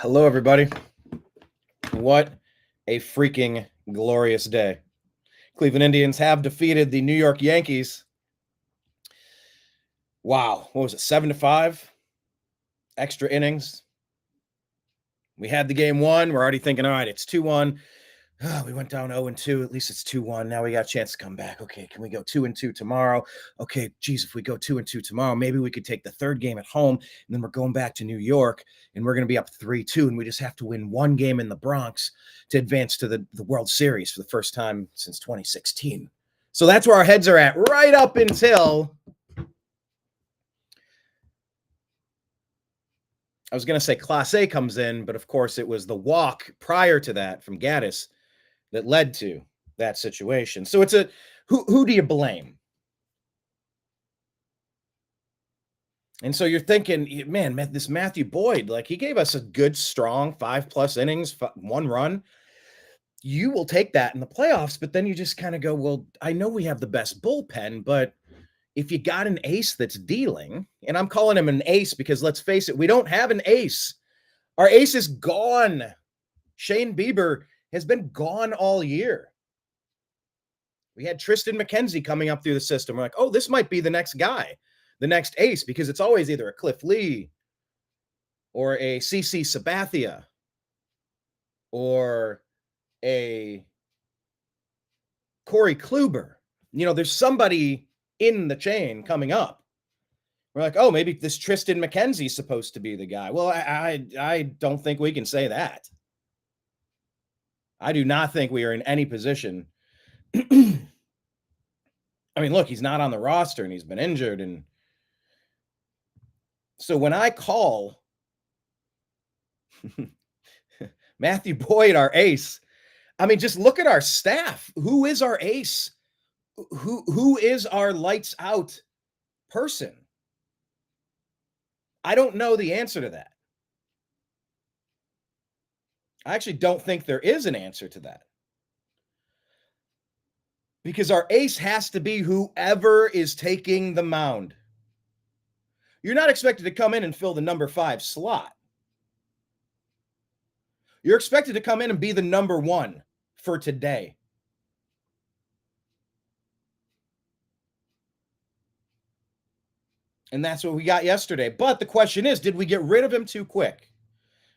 Hello, everybody. What a freaking glorious day. Cleveland Indians have defeated the New York Yankees. Wow, what was it, 7-5? Extra innings. We had the game won. We're already thinking, all right, it's 2-1. We went down 0-2. At least it's 2-1. Now we got a chance to come back. Okay, can we go 2-2 tomorrow? Okay, geez, if we go 2-2 tomorrow, maybe we could take the third game at home, and then we're going back to New York, and we're going to be up 3-2, and we just have to win one game in the Bronx to advance to the World Series for the first time since 2016. So that's where our heads are at right up until I was going to say Clase comes in, but of course it was the walk prior to that from Gaddis that led to that situation. So it's a who do you blame? And so you're thinking, man, this Matthew Boyd, like he gave us a good, strong 5+ innings, 1 run. You will take that in the playoffs, but then you just kind of go, well, I know we have the best bullpen, but if you got an ace that's dealing, and I'm calling him an ace because let's face it, we don't have an ace. Our ace is gone. Shane Bieber has been gone all year. We had Tristan McKenzie coming up through the system. We're like, oh, this might be the next guy, the next ace, because it's always either a Cliff Lee or a CC Sabathia or a Corey Kluber. You know, there's somebody in the chain coming up. We're like, oh, maybe this Tristan McKenzie's supposed to be the guy. Well, I don't think we can say that. I do not think we are in any position. I mean, look, he's not on the roster and he's been injured. And so when I call Matthew Boyd our ace, I mean, just look at our staff. Who is our ace? Who is our lights out person? I don't know the answer to that. I actually don't think there is an answer to that. Because our ace has to be whoever is taking the mound. You're not expected to come in and fill the number 5 slot. You're expected to come in and be the number 1 for today. And that's what we got yesterday. But the question is, did we get rid of him too quick?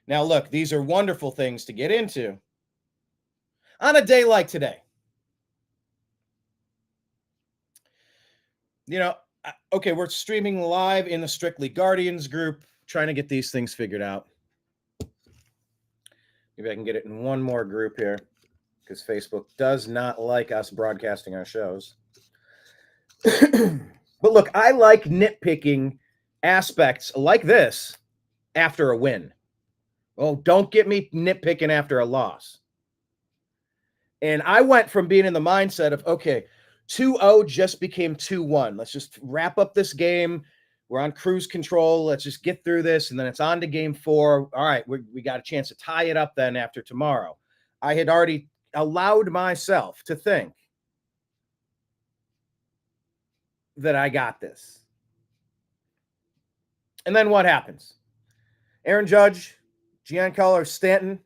Now, look, these are wonderful things to get into on a day like today. You know, okay, we're streaming live in the Strictly Guardians group, trying to get these things figured out. Maybe I can get it in one more group here because Facebook does not like us broadcasting our shows. But look, I like nitpicking aspects like this after a win. Oh, don't get me nitpicking after a loss. And I went from being in the mindset of, okay, 2-0 just became 2-1. Let's just wrap up this game. We're on cruise control. Let's just get through this. And then it's on to game 4. All right, we got a chance to tie it up then after tomorrow. I had already allowed myself to think that I got this. And then what happens? Aaron Judge, Giancarlo Stanton,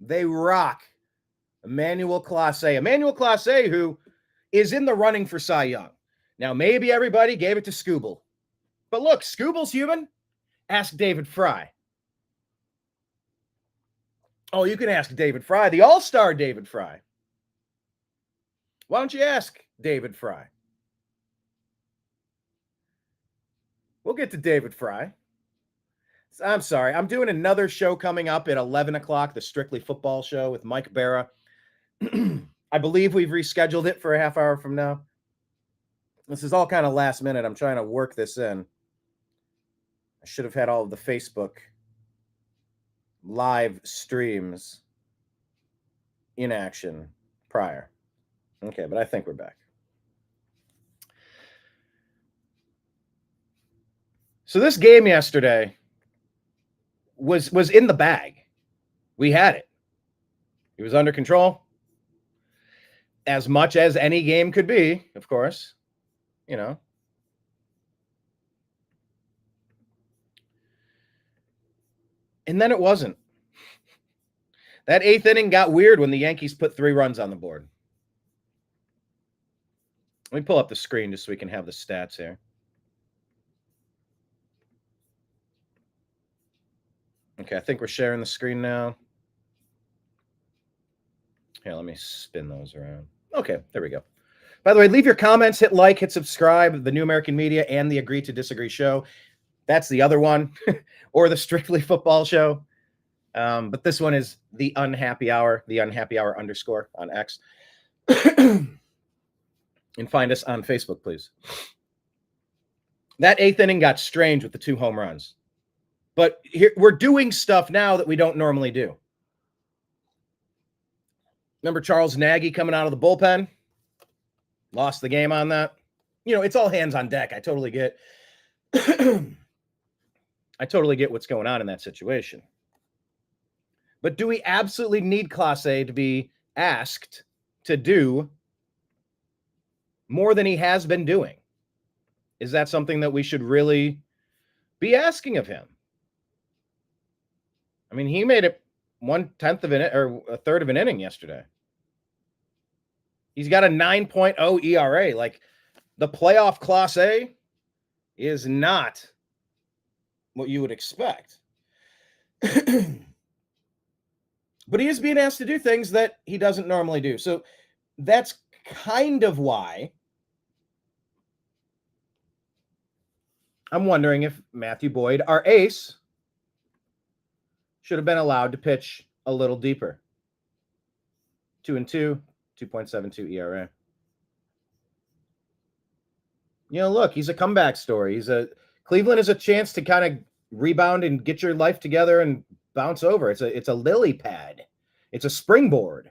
they rock Emmanuel Clase. Emmanuel Clase, who is in the running for Cy Young. Now, maybe everybody gave it to Scooble. But look, Scooble's human. Ask David Fry. Oh, you can ask David Fry, the all-star David Fry. Why don't you ask David Fry? We'll get to David Fry. I'm sorry. I'm doing another show coming up at 11 o'clock, the Strictly Football Show with Mike Barra. I believe we've rescheduled it for a half hour from now. This is all kind of last minute. I'm trying to work this in. I should have had all of the Facebook live streams in action prior. Okay, but I think we're back. So this game yesterday was in the bag. We had it. It was under control. As much as any game could be, of course, you know. And then it wasn't. That eighth inning got weird when the Yankees put 3 runs on the board. Let me pull up the screen just so we can have the stats here. Okay, I think we're sharing the screen now. Here, let me spin those around. Okay, there we go. By the way, leave your comments, hit like, hit subscribe, the New American Media and the Agree to Disagree show. That's the other one, or the Strictly Football show. But this one is the Unhappy Hour, the Unhappy Hour _ on X. And find us on Facebook, please. That eighth inning got strange with the 2 home runs. But here we're doing stuff now that we don't normally do. Remember Charles Nagy coming out of the bullpen? Lost the game on that. You know, it's all hands on deck. I totally get what's going on in that situation. But do we absolutely need Clase to be asked to do more than he has been doing? Is that something that we should really be asking of him? I mean, he made it 1/10 of an or a third of an inning yesterday. He's got a 9.0 ERA. Like, the playoff Clase is not what you would expect. But he is being asked to do things that he doesn't normally do. So that's kind of why I'm wondering if Matthew Boyd, our ace, should have been allowed to pitch a little deeper. 2-2, 2.72 ERA. You know, look, he's a comeback story. Cleveland is a chance to kind of rebound and get your life together and bounce over. It's a lily pad. It's a springboard.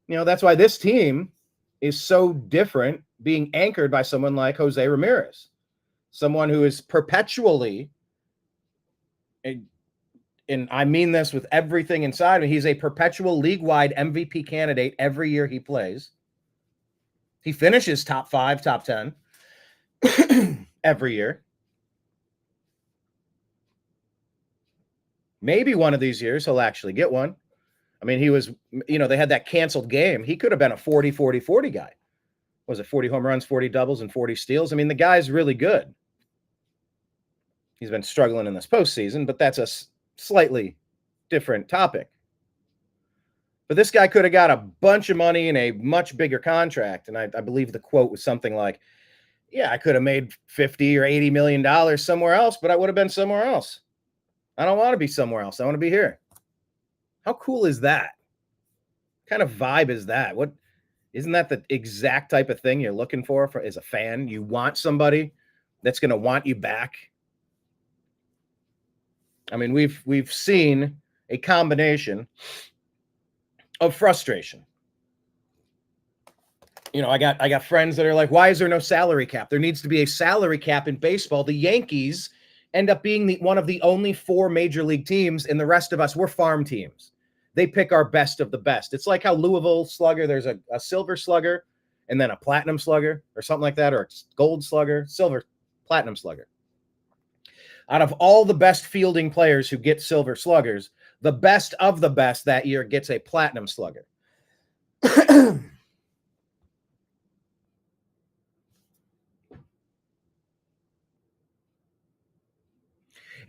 You know, that's why this team is so different, being anchored by someone like Jose Ramirez, someone who is perpetually, and I mean this with everything inside me, he's a perpetual league-wide MVP candidate every year he plays. He finishes top 5, top 10 every year. Maybe one of these years he'll actually get one. I mean, he was, you know, they had that canceled game. He could have been a 40-40-40 guy. Was it 40 home runs, 40 doubles, and 40 steals? I mean, the guy's really good. He's been struggling in this postseason, but that's a slightly different topic. But this guy could have got a bunch of money and a much bigger contract. And I believe the quote was something like, yeah, I could have made $50 or $80 million somewhere else, but I would have been somewhere else. I don't want to be somewhere else. I want to be here. How cool is that? What kind of vibe is that? What isn't that the exact type of thing you're looking for as a fan? You want somebody that's going to want you back. I mean, we've seen a combination of frustration. You know, I got friends that are like, why is there no salary cap? There needs to be a salary cap in baseball. The Yankees end up being one of the only 4 major league teams, and the rest of us, we're farm teams. They pick our best of the best. It's like how Louisville Slugger, there's a silver slugger and then a platinum slugger or something like that, or a gold slugger, silver, platinum slugger. Out of all the best fielding players who get silver sluggers, the best of the best that year gets a platinum slugger.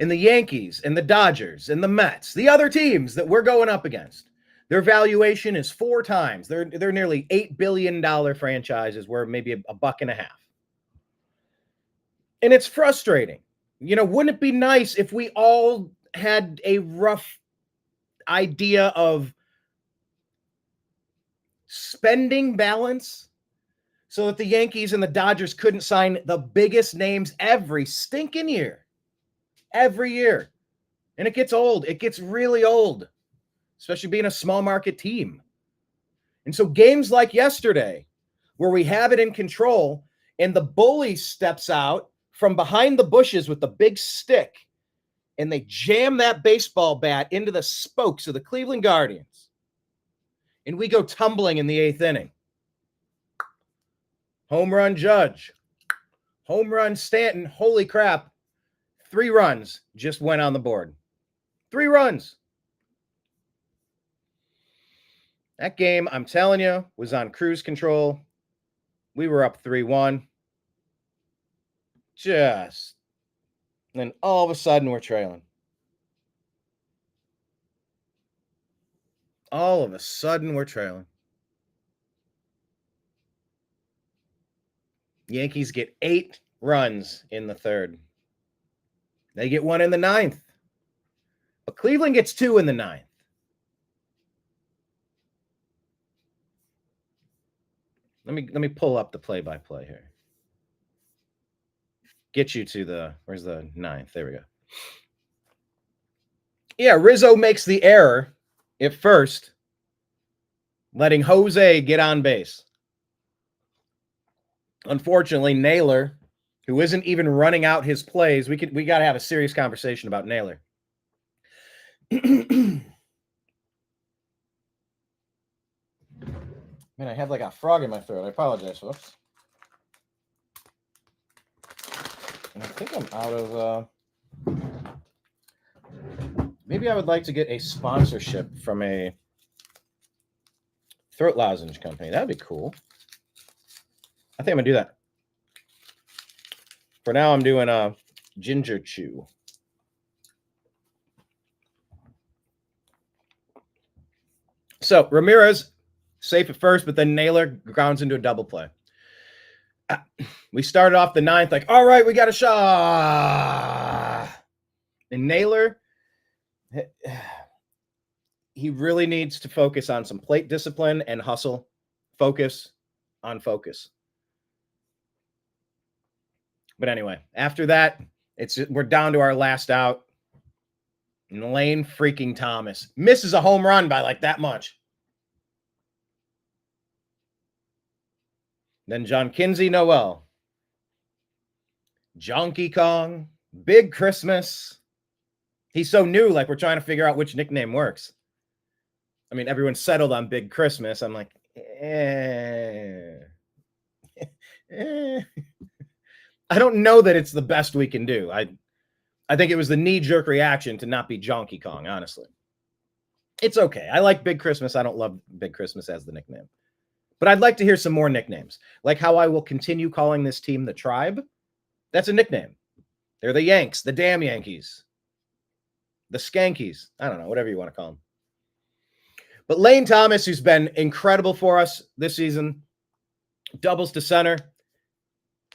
And the Yankees and the Dodgers and the Mets, the other teams that we're going up against, their valuation is 4 times. They're nearly $8 billion franchises. We're maybe $1.50. And it's frustrating. You know, wouldn't it be nice if we all had a rough idea of spending balance so that the Yankees and the Dodgers couldn't sign the biggest names every stinking year? Every year. And it gets old. It gets really old, especially being a small market team. And so games like yesterday, where we have it in control and the bully steps out from behind the bushes with the big stick and they jam that baseball bat into the spokes of the Cleveland Guardians, and we go tumbling in the 8th inning. Home run Judge. Home run Stanton. Holy crap. 3 runs just went on the board. 3 runs. That game, I'm telling you, was on cruise control. We were up 3-1. Just, and all of a sudden we're trailing. All of a sudden we're trailing. Yankees get 8 runs in the third. They get 1 in the ninth. But Cleveland gets 2 in the ninth. Let me pull up the play-by-play here. Get you to the, where's the ninth? There we go. Yeah, Rizzo makes the error at first, letting Jose get on base. Unfortunately, Naylor, who isn't even running out his plays, we got to have a serious conversation about Naylor. Man, I have like a frog in my throat. I apologize, folks. And I think I'm out of... maybe I would like to get a sponsorship from a throat lozenge company. That'd be cool. I think I'm going to do that. For now, I'm doing a ginger chew. So, Ramirez, safe at first, but then Naylor grounds into a double play. We started off the ninth like, all right, we got a shot. And Naylor, he really needs to focus on some plate discipline and hustle. Focus on focus. But anyway, after that, we're down to our last out. And Lane freaking Thomas misses a home run by like that much. Then John Kinsey Noel. Jonky Kong. Big Christmas. He's so new, like we're trying to figure out which nickname works. I mean, everyone's settled on Big Christmas. I'm like, I don't know that it's the best we can do. I think it was the knee-jerk reaction to not be Jonky Kong, honestly. It's okay. I like Big Christmas. I don't love Big Christmas as the nickname. But I'd like to hear some more nicknames. Like how I will continue calling this team the Tribe. That's a nickname. They're the Yanks, the damn Yankees. The Skankies. I don't know, whatever you want to call them. But Lane Thomas, who's been incredible for us this season, doubles to center.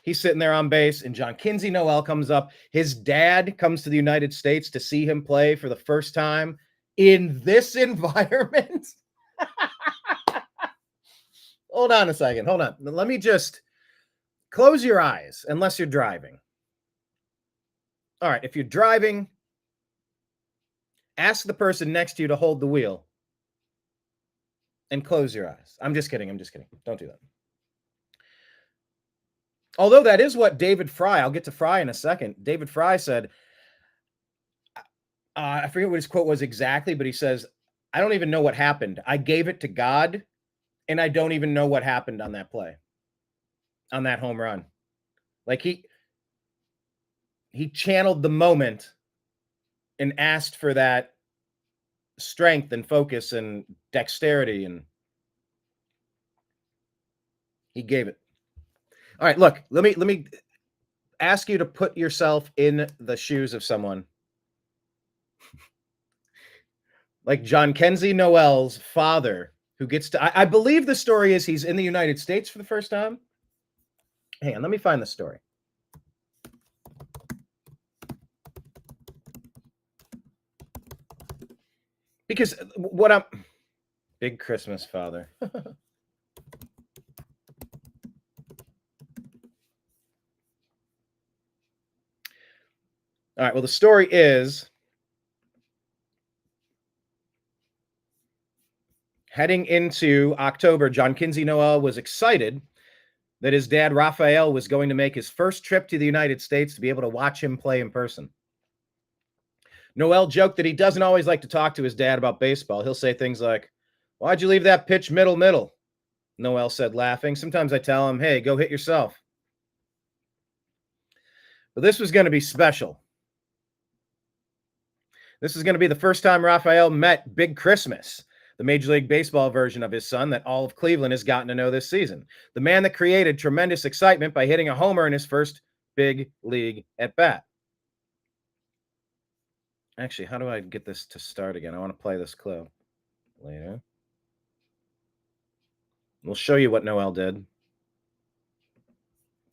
He's sitting there on base, and John Kinsey Noel comes up. His dad comes to the United States to see him play for the first time in this environment. Hold on a second. Hold on. Let me just close your eyes, unless you're driving. All right. If you're driving, ask the person next to you to hold the wheel and close your eyes. I'm just kidding. Don't do that. Although that is what David Fry, I'll get to Fry in a second. David Fry said, I forget what his quote was exactly, but he says, I don't even know what happened. I gave it to God, and I don't even know what happened on that play, on that home run. Like he channeled the moment and asked for that strength and focus and dexterity, and he gave it. All right, look, let me ask you to put yourself in the shoes of someone like John Kinsey Noel's father, who gets to, I believe the story is he's in the United States for the first time. Hang on, let me find the story. Because what I'm, Big Christmas father. All right, well, the story is heading into October, John Kinsey Noel was excited that his dad, Rafael, was going to make his first trip to the United States to be able to watch him play in person. Noel joked that he doesn't always like to talk to his dad about baseball. He'll say things like, why'd you leave that pitch middle? Noel said, laughing. Sometimes I tell him, hey, go hit yourself. But this was going to be special. This is going to be the first time Rafael met Big Christmas. the Major League Baseball version of his son that all of Cleveland has gotten to know this season. The man that created tremendous excitement by hitting a homer in his first big league at bat. Actually, how do I get this to start again? I want to play this clip later. We'll show you what Noel did.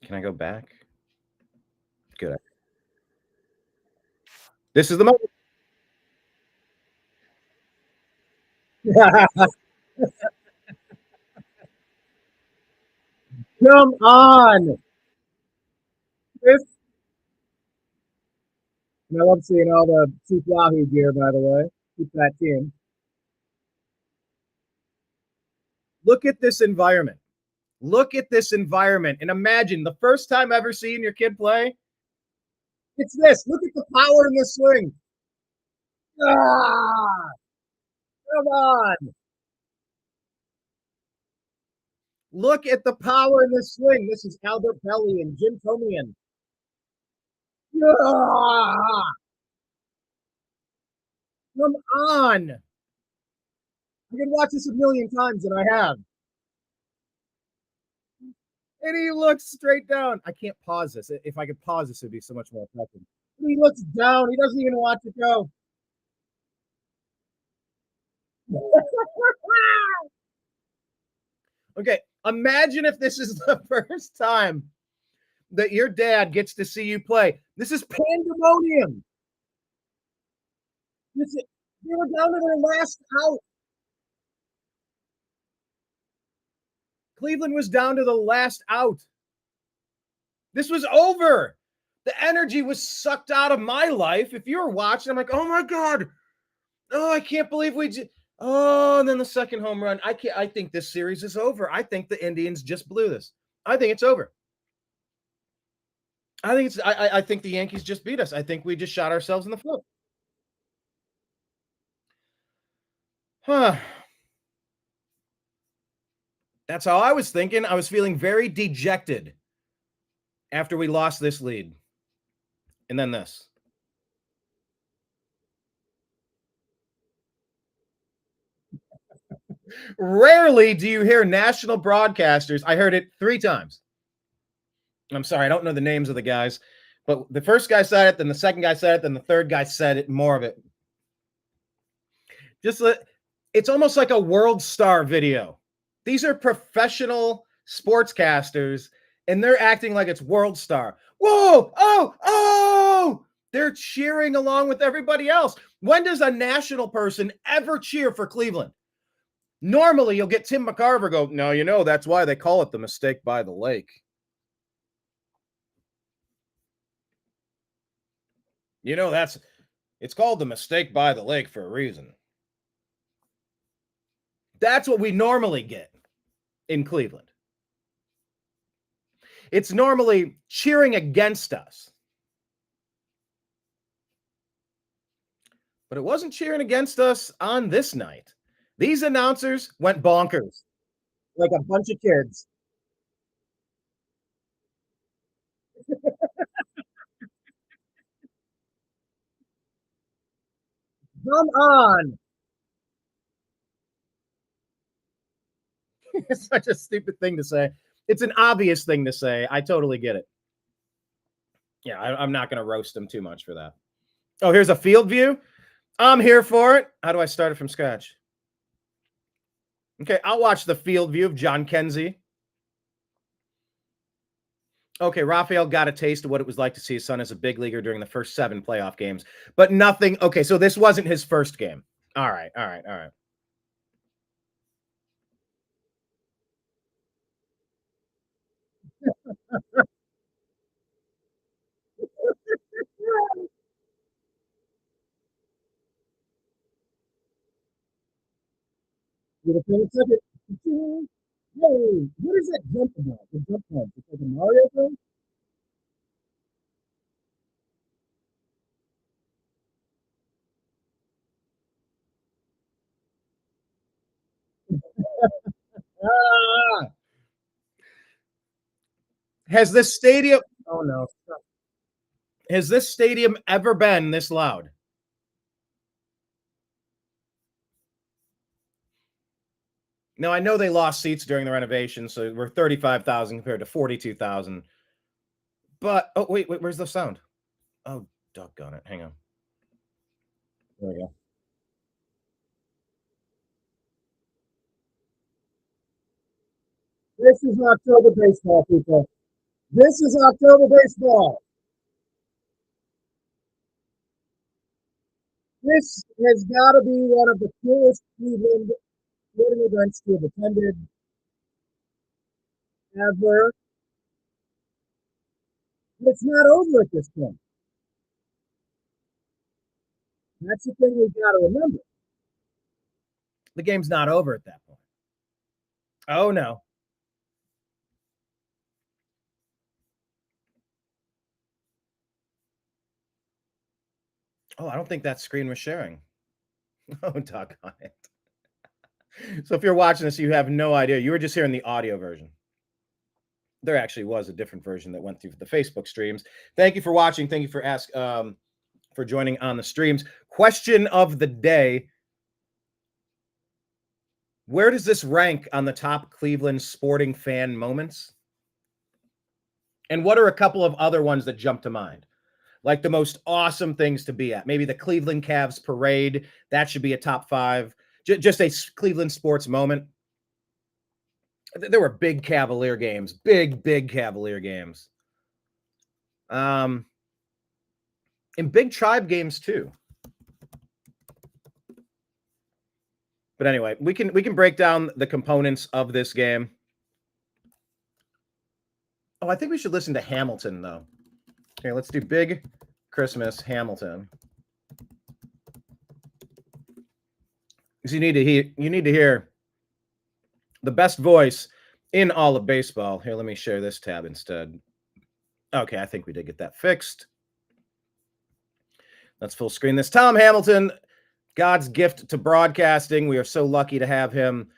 Can I go back? Good. This is the moment. Come on. This, and I love seeing all the Chief Wahoo gear, by the way. Keep that team. Look at this environment. Look at this environment and imagine the first time ever seeing your kid play. It's this. Look at the power in the swing. Ah, come on. Look at the power in this swing. This is Albert Pelly and Jim Tomian. Ah, come on. I can watch this a million times, and I have. And he looks straight down. I can't pause this. If I could pause this, it'd be so much more effective. He looks down. He doesn't even watch it go. Okay, imagine if this is the first time that your dad gets to see you play. This is pandemonium. They were down to their last out. Cleveland was down to the last out. This was over. The energy was sucked out of my life. If you were watching, I'm like, oh my God. Oh, I can't believe we just. Oh, and then the second home run. I think this series is over. I think the Indians just blew this. I think it's over. I think the Yankees just beat us. I think we just shot ourselves in the foot. Huh. That's how I was thinking. I was feeling very dejected after we lost this lead. And then this. Rarely do you hear national broadcasters. I heard it 3 times. I'm sorry, I don't know the names of the guys, but the first guy said it, then the second guy said it, then the third guy said it, more of it. It's almost like a world star video. These are professional sportscasters, and they're acting like it's world star. Whoa, oh, they're cheering along with everybody else. When does a national person ever cheer for Cleveland? Normally, you'll get Tim McCarver go, no, that's why they call it the mistake by the lake. It's called the mistake by the lake for a reason. That's what we normally get in Cleveland. It's normally cheering against us. But it wasn't cheering against us on this night. These announcers went bonkers like a bunch of kids. Come on. It's such a stupid thing to say. It's an obvious thing to say. I totally get it. Yeah, I'm not going to roast them too much for that. Oh, here's a field view. I'm here for it. How do I start it from scratch? Okay, I'll watch the field view of John Kenzie. Okay, Rafael got a taste of what it was like to see his son as a big leaguer during the first 7 playoff games, but nothing. Okay, so this wasn't his first game. All right. What is that jump about? The jump punch. It's like a Mario thing? Ah! Has this stadium Oh no. Has this stadium ever been this loud? Now, I know they lost seats during the renovation, so we're 35,000 compared to 42,000. But, oh, wait, where's the sound? Oh, doggone it. Hang on. There we go. This is October baseball, people. This is October baseball. This has got to be one of the coolest Cleveland sporting events to have attended ever. But it's not over at this point. That's the thing we've got to remember. The game's not over at that point. Oh, no. Oh, I don't think that screen was sharing. Oh, doggone it. So if you're watching this, you have no idea. You were just hearing the audio version. There actually was a different version that went through the Facebook streams. Thank you for watching. Thank you for joining on the streams. Question of the day. Where does this rank on the top Cleveland sporting fan moments? And what are a couple of other ones that jump to mind? Like the most awesome things to be at. Maybe the Cleveland Cavs parade. That should be a top 5. Just a Cleveland sports moment. There were big Cavalier games. Big Cavalier games. And big Tribe games too. But anyway, we can break down the components of this game. Oh, I think we should listen to Hamilton though. Okay, let's do Big Christmas Hamilton. Because you need to hear the best voice in all of baseball. Here, let me share this tab instead. Okay, I think we did get that fixed. Let's full screen this. Tom Hamilton, God's gift to broadcasting. We are so lucky to have him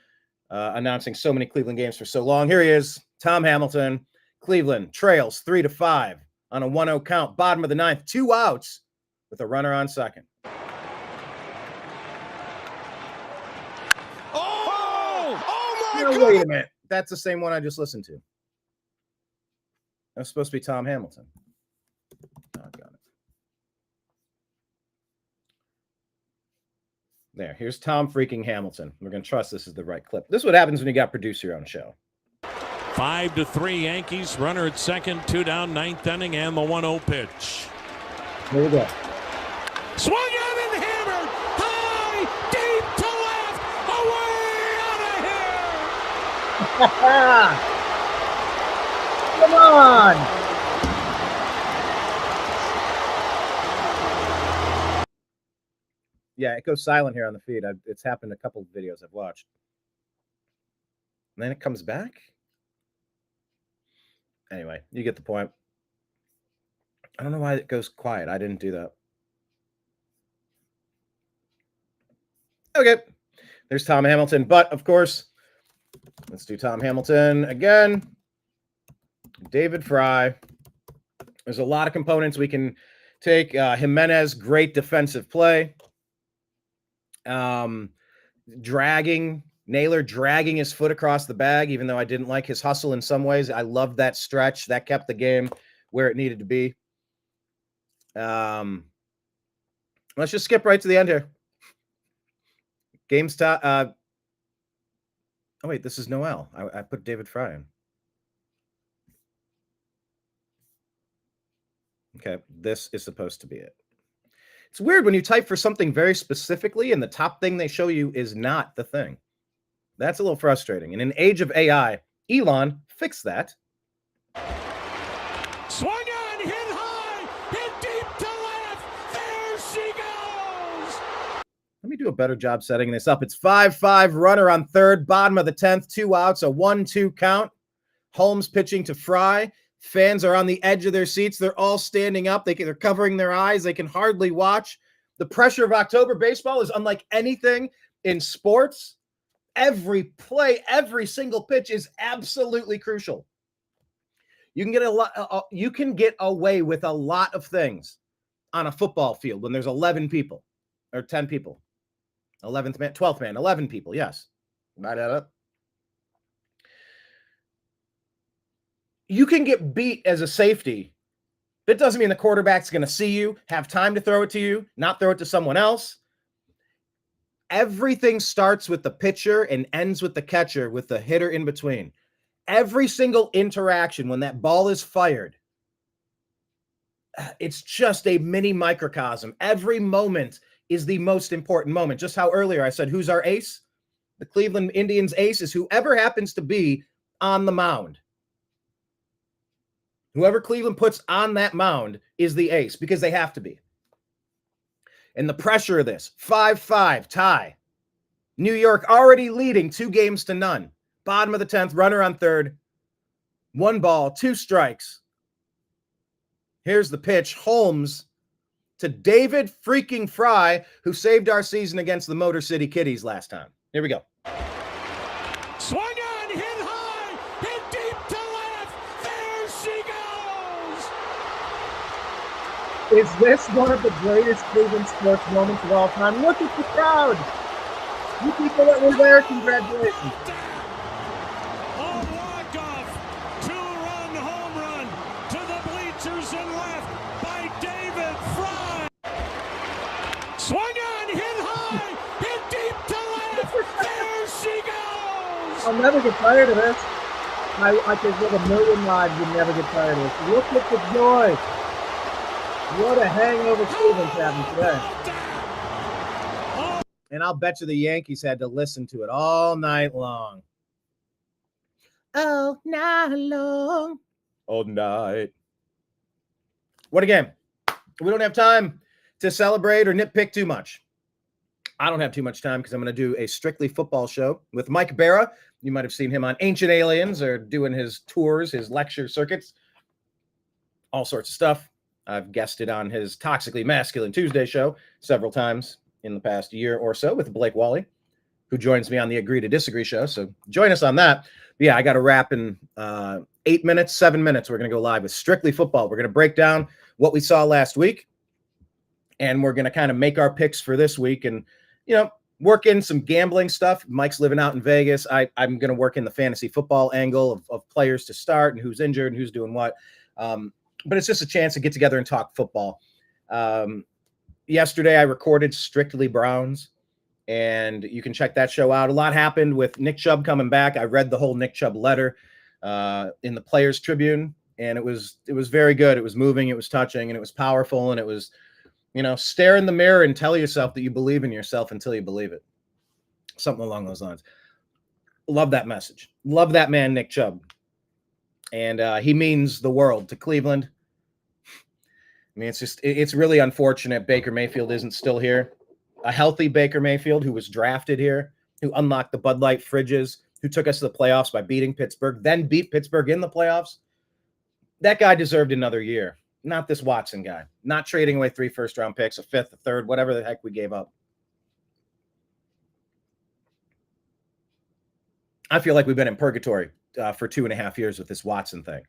announcing so many Cleveland games for so long. Here he is, Tom Hamilton. Cleveland trails 3-5 on a 1-0 count. Bottom of the 9th, 2 outs with a runner on second. Oh my God! Wait a minute. That's the same one I just listened to. That's supposed to be Tom Hamilton. Oh, got it. There. Here's Tom freaking Hamilton. We're going to trust this is the right clip. This is what happens when you got producer on show. 5-3 Yankees. Runner at second. 2 down, 9th inning, and the 1-0 pitch. Here we go. Swung out and hammered. High, deep to left. Away out of here. Come on. Yeah, it goes silent here on the feed. It's happened a couple of videos I've watched. And then it comes back. Anyway, you get the point. I don't know why it goes quiet. I didn't do that. Okay. There's Tom Hamilton. But, of course, let's do Tom Hamilton again. David Fry. There's a lot of components we can take. Jimenez, great defensive play. Naylor dragging his foot across the bag, even though I didn't like his hustle in some ways. I loved that stretch. That kept the game where it needed to be. Let's just skip right to the end here. Game's top. Oh, wait, this is Noel. I put David Fry in. Okay, this is supposed to be it. It's weird when you type for something very specifically and the top thing they show you is not the thing. That's a little frustrating. In an age of AI, Elon, fix that. Swung on, hit high, hit deep to left. There she goes. Let me do a better job setting this up. It's 5-5, runner on third, bottom of the 10th, 2 outs, a 1-2 count. Holmes pitching to Fry. Fans are on the edge of their seats. They're all standing up. They're covering their eyes. They can hardly watch. The pressure of October baseball is unlike anything in sports. Every play, every single pitch is absolutely crucial. You can get you can get away with a lot of things on a football field when there's 11 people or 10 people. 11th man, 12th man, 11 people. Yes. Right at it. You can get beat as a safety. That doesn't mean the quarterback's going to see you, have time to throw it to you, not throw it to someone else. Everything starts with the pitcher and ends with the catcher, with the hitter in between. Every single interaction when that ball is fired, it's just a mini microcosm. Every moment is the most important moment. Just how earlier I said, who's our ace? The Cleveland Indians ace is whoever happens to be on the mound. Whoever Cleveland puts on that mound is the ace, because they have to be. And the pressure of this, 5-5 tie. New York already leading 2-0. Bottom of the 10th, runner on third. 1 ball, 2 strikes. Here's the pitch. Holmes to David freaking Fry, who saved our season against the Motor City Kitties last time. Here we go. Swung on, hit high, hit deep to left. There she goes. Is this one of the greatest Cleveland sports moments of all time? Look at the crowd. You people that were there, congratulations. A walk-off, 2-run home run to the bleachers and left by David Fry. Swung on, hit high, hit deep to left. There she goes. I'll never get tired of this. I could live a million lives and never get tired of this. Look at the joy. What a hangover Cleveland's having today. And I'll bet you the Yankees had to listen to it all night long. All night long. All night. What a game. We don't have time to celebrate or nitpick too much. I don't have too much time because I'm going to do a strictly football show with Mike Barra. You might have seen him on Ancient Aliens or doing his tours, his lecture circuits, all sorts of stuff. I've guested on his Toxically Masculine Tuesday show several times in the past year or so with Blake Wally, who joins me on the Agree to Disagree show. So join us on that. But yeah, I got to wrap in 8 minutes, 7 minutes. We're going to go live with strictly football. We're going to break down what we saw last week, and we're going to kind of make our picks for this week and, work in some gambling stuff. Mike's living out in Vegas. I'm going to work in the fantasy football angle of players to start and who's injured and who's doing what. But it's just a chance to get together and talk football. Yesterday, I recorded Strictly Browns, and you can check that show out. A lot happened with Nick Chubb coming back. I read the whole Nick Chubb letter in the Players Tribune, and it was very good. It was moving, it was touching, and it was powerful, and it was, stare in the mirror and tell yourself that you believe in yourself until you believe it. Something along those lines. Love that message. Love that man, Nick Chubb. And he means the world to Cleveland. I mean, it's really unfortunate Baker Mayfield isn't still here. A healthy Baker Mayfield who was drafted here, who unlocked the Bud Light fridges, who took us to the playoffs by beating Pittsburgh, then beat Pittsburgh in the playoffs. That guy deserved another year. Not this Watson guy. Not trading away 3 first-round picks, a 5th, a 3rd, whatever the heck we gave up. I feel like we've been in purgatory for 2.5 years with this Watson thing.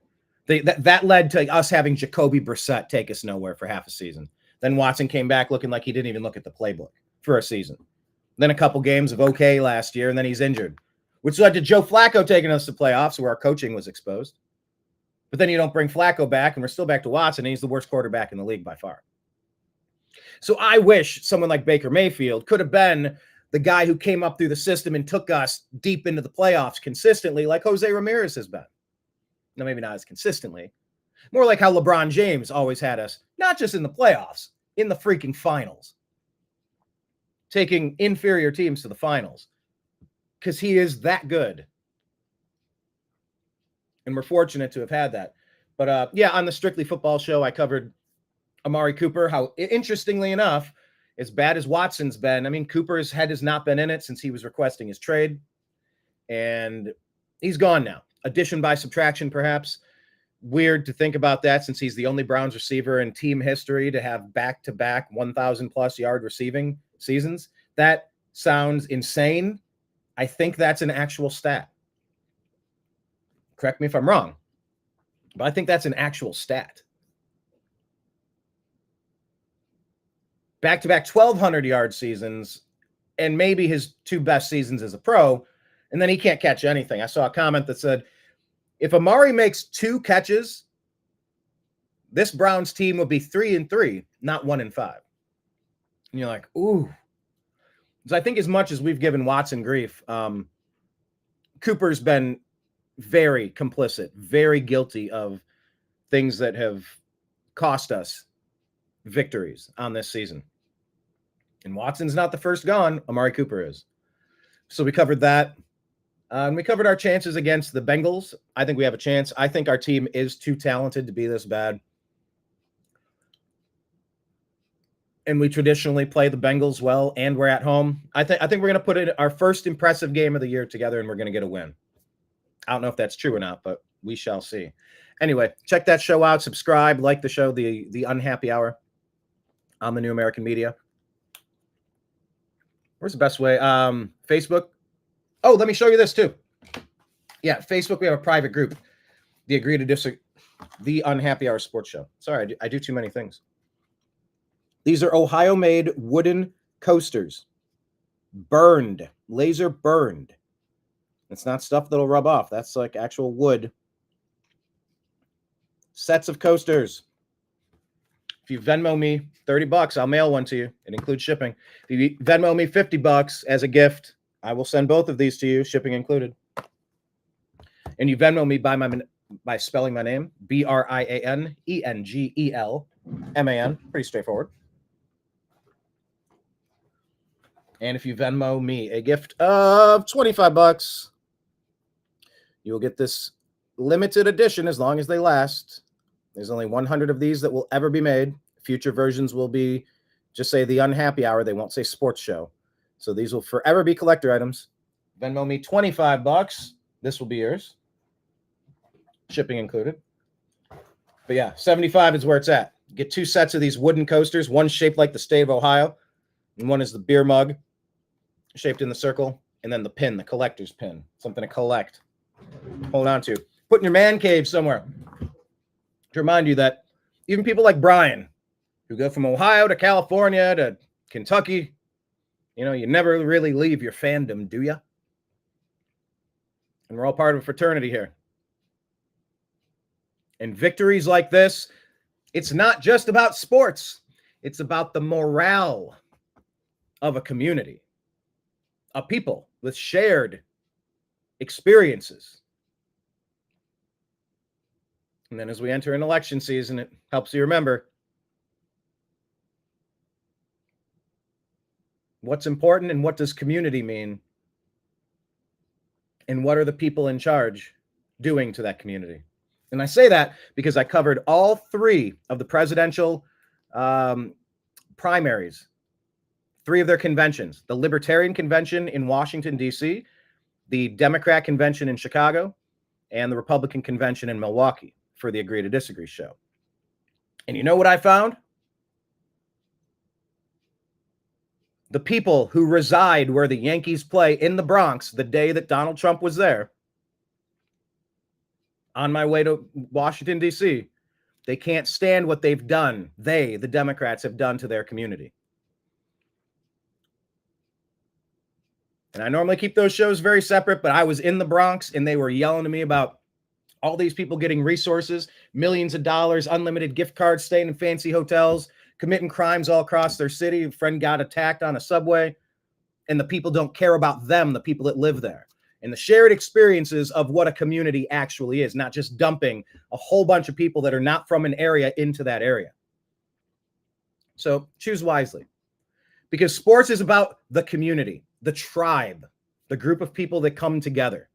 That led to us having Jacoby Brissett take us nowhere for half a season. Then Watson came back looking like he didn't even look at the playbook for a season. Then a couple games of okay last year, and then he's injured, which led to Joe Flacco taking us to playoffs where our coaching was exposed. But then you don't bring Flacco back, and we're still back to Watson, and he's the worst quarterback in the league by far. So I wish someone like Baker Mayfield could have been the guy who came up through the system and took us deep into the playoffs consistently like Jose Ramirez has been. No, maybe not as consistently. More like how LeBron James always had us, not just in the playoffs, in the freaking finals. Taking inferior teams to the finals. Because he is that good. And we're fortunate to have had that. But on the Strictly Football show, I covered Amari Cooper. How, interestingly enough, as bad as Watson's been, I mean, Cooper's head has not been in it since he was requesting his trade. And he's gone now. Addition by subtraction, perhaps. Weird to think about that since he's the only Browns receiver in team history to have back-to-back 1,000-plus yard receiving seasons. That sounds insane. I think that's an actual stat. Correct me if I'm wrong, but I think that's an actual stat. Back-to-back 1,200-yard seasons, and maybe his 2 best seasons as a pro, and then he can't catch anything. I saw a comment that said, If Amari makes 2 catches, this Browns team would be 3-3, not 1-5. And you're like, ooh. So I think as much as we've given Watson grief, Cooper's been very complicit, very guilty of things that have cost us victories on this season. And Watson's not the first gone. Amari Cooper is. So we covered that. And we covered our chances against the Bengals. I think we have a chance. I think our team is too talented to be this bad. And we traditionally play the Bengals well, and we're at home. I think we're going to put in our first impressive game of the year together, and we're going to get a win. I don't know if that's true or not, but we shall see. Anyway, check that show out. Subscribe, like the show, the Unhappy Hour on the New American Media. Where's the best way? Facebook. Oh, let me show you this too. Yeah, Facebook, we have a private group. The Agree to Disagree, the Unhappy Hour Sports Show. Sorry, I do too many things. These are Ohio-made wooden coasters. Burned, laser burned. It's not stuff that'll rub off. That's like actual wood. Sets of coasters. If you Venmo me $30, I'll mail one to you. It includes shipping. If you Venmo me $50 as a gift, I will send both of these to you, shipping included. And you Venmo me by spelling my name, BrianEngelman. Pretty straightforward. And if you Venmo me a gift of $25, you will get this limited edition as long as they last. There's only 100 of these that will ever be made. Future versions will be, just say the Unhappy Hour. They won't say sports show. So these will forever be collector items. Venmo me $25. This will be yours. Shipping included. But yeah, $75 is where it's at. Get 2 sets of these wooden coasters. One shaped like the state of Ohio. And one is the beer mug shaped in the circle. And then the pin, the collector's pin. Something to collect. Hold on to. Put in your man cave somewhere. To remind you that even people like Brian, who go from Ohio to California to Kentucky, you never really leave your fandom, do you? And we're all part of a fraternity here. And victories like this, it's not just about sports. It's about the morale of a community, a people with shared experiences. And then as we enter an election season, it helps you remember what's important and what does community mean, and what are the people in charge doing to that community. And I say that because I covered all 3 of the presidential primaries, 3 of their conventions, the Libertarian Convention in Washington, D.C., the Democrat Convention in Chicago, and the Republican Convention in Milwaukee for the Agree to Disagree show. And you know what I found? The people who reside where the Yankees play in the Bronx the day that Donald Trump was there, on my way to Washington, D.C., they can't stand what they've done. The Democrats, have done to their community. And I normally keep those shows very separate, but I was in the Bronx and they were yelling to me about all these people getting resources, millions of dollars, unlimited gift cards, staying in fancy hotels, committing crimes all across their city. A friend got attacked on a subway, and the people don't care about them, the people that live there. And the shared experiences of what a community actually is, not just dumping a whole bunch of people that are not from an area into that area. So choose wisely, because sports is about the community, the tribe, the group of people that come together.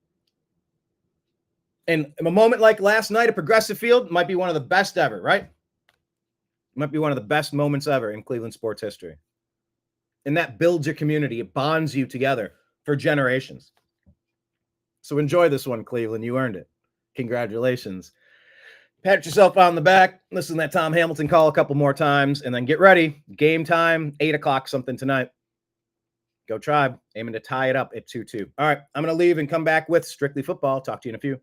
And a moment like last night at Progressive Field might be one of the best ever, right? It might be one of the best moments ever in Cleveland sports history. And that builds your community. It bonds you together for generations. So enjoy this one, Cleveland. You earned it. Congratulations. Pat yourself on the back. Listen to that Tom Hamilton call a couple more times, and then get ready. Game time, 8 o'clock something tonight. Go Tribe. Aiming to tie it up at 2-2. All right, I'm going to leave and come back with Strictly Football. Talk to you in a few.